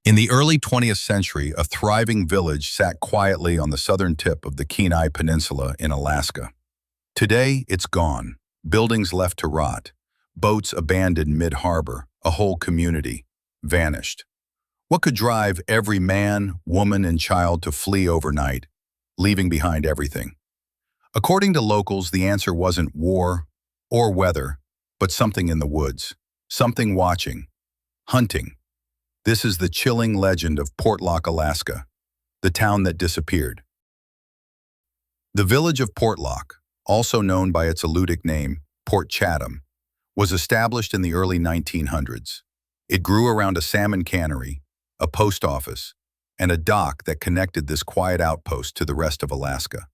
In the early 20th century, a thriving village sat quietly on the southern tip of the Kenai Peninsula in Alaska. Today, it's gone. Buildings left to rot, boats abandoned mid-harbor, a whole community vanished. What could drive every man, woman, and child to flee overnight, leaving behind everything? According to locals, the answer wasn't war or weather, but something in the woods, something watching, hunting. This is the chilling legend of Portlock, Alaska, the town that disappeared. The village of Portlock, also known by its Alutiiq name, Port Chatham, was established in the early 1900s. It grew around a salmon cannery, a post office, and a dock that connected this quiet outpost to the rest of Alaska.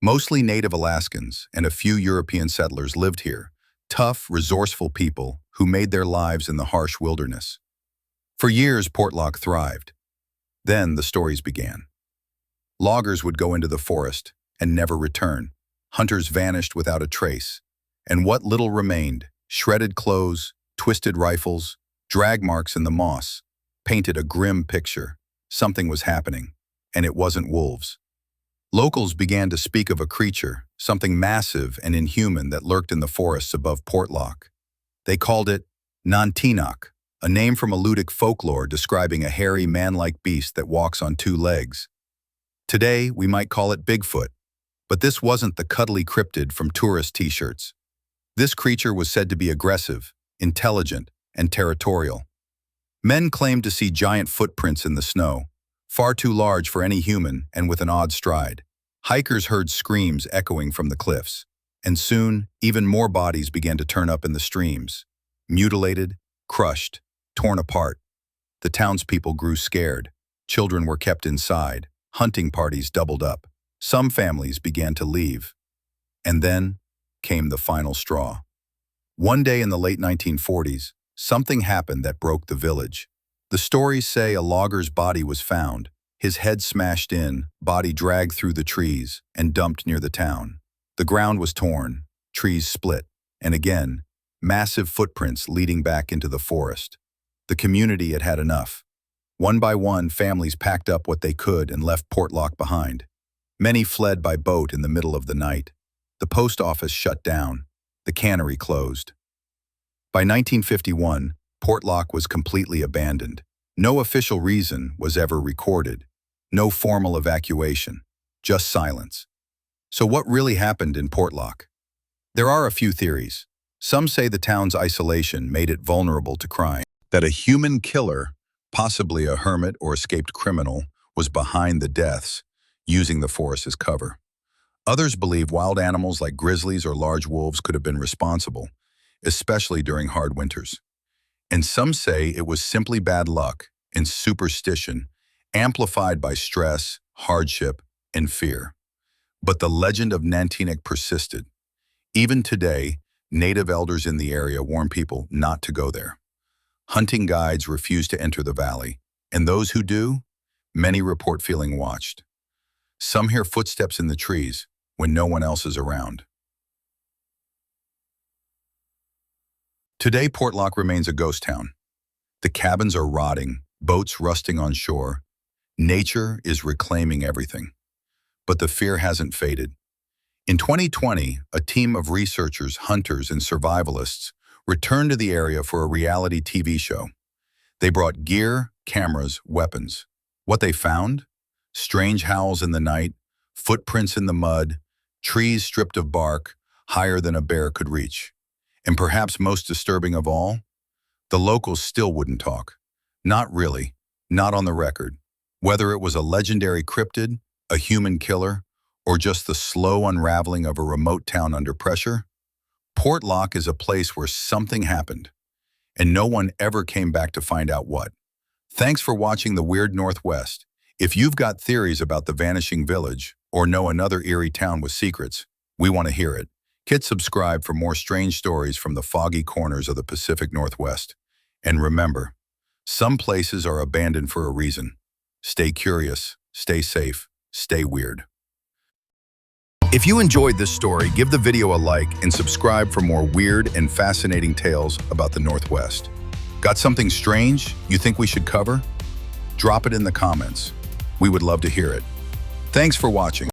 Mostly native Alaskans and a few European settlers lived here, tough, resourceful people who made their lives in the harsh wilderness. For years, Portlock thrived. Then the stories began. Loggers would go into the forest and never return. Hunters vanished without a trace. And what little remained, shredded clothes, twisted rifles, drag marks in the moss, painted a grim picture. Something was happening, and it wasn't wolves. Locals began to speak of a creature, something massive and inhuman that lurked in the forests above Portlock. They called it Nantiinaq, a name from Alutiiq folklore describing a hairy man-like beast that walks on two legs. Today, we might call it Bigfoot, but this wasn't the cuddly cryptid from tourist t-shirts. This creature was said to be aggressive, intelligent, and territorial. Men claimed to see giant footprints in the snow, far too large for any human and with an odd stride. Hikers heard screams echoing from the cliffs, and soon, even more bodies began to turn up in the streams, mutilated, crushed, torn apart. The townspeople grew scared. Children were kept inside. Hunting parties doubled up. Some families began to leave. And then came the final straw. One day in the late 1940s, something happened that broke the village. The stories say a logger's body was found, his head smashed in, body dragged through the trees, and dumped near the town. The ground was torn, trees split, and again, massive footprints leading back into the forest. The community had had enough. One by one, families packed up what they could and left Portlock behind. Many fled by boat in the middle of the night. The post office shut down. The cannery closed. By 1951, Portlock was completely abandoned. No official reason was ever recorded. No formal evacuation, just silence. So what really happened in Portlock? There are a few theories. Some say the town's isolation made it vulnerable to crime, that a human killer, possibly a hermit or escaped criminal, was behind the deaths, using the forest as cover. Others believe wild animals like grizzlies or large wolves could have been responsible, especially during hard winters. And some say it was simply bad luck and superstition, amplified by stress, hardship, and fear. But the legend of Nantiinaq persisted. Even today, native elders in the area warn people not to go there. Hunting guides refuse to enter the valley, and those who do, many report feeling watched. Some hear footsteps in the trees when no one else is around. Today, Portlock remains a ghost town. The cabins are rotting, boats rusting on shore. Nature is reclaiming everything. But the fear hasn't faded. In 2020, a team of researchers, hunters, and survivalists returned to the area for a reality TV show. They brought gear, cameras, weapons. What they found? Strange howls in the night, footprints in the mud, trees stripped of bark, higher than a bear could reach. And perhaps most disturbing of all, the locals still wouldn't talk. Not really, not on the record. Whether it was a legendary cryptid, a human killer, or just the slow unraveling of a remote town under pressure, Portlock is a place where something happened, and no one ever came back to find out what. Thanks for watching The Weird Northwest. If you've got theories about the vanishing village or know another eerie town with secrets, we want to hear it. Hit subscribe for more strange stories from the foggy corners of the Pacific Northwest. And remember, some places are abandoned for a reason. Stay curious, stay safe, stay weird. If you enjoyed this story, give the video a like and subscribe for more weird and fascinating tales about the Northwest. Got something strange you think we should cover? Drop it in the comments. We would love to hear it. Thanks for watching.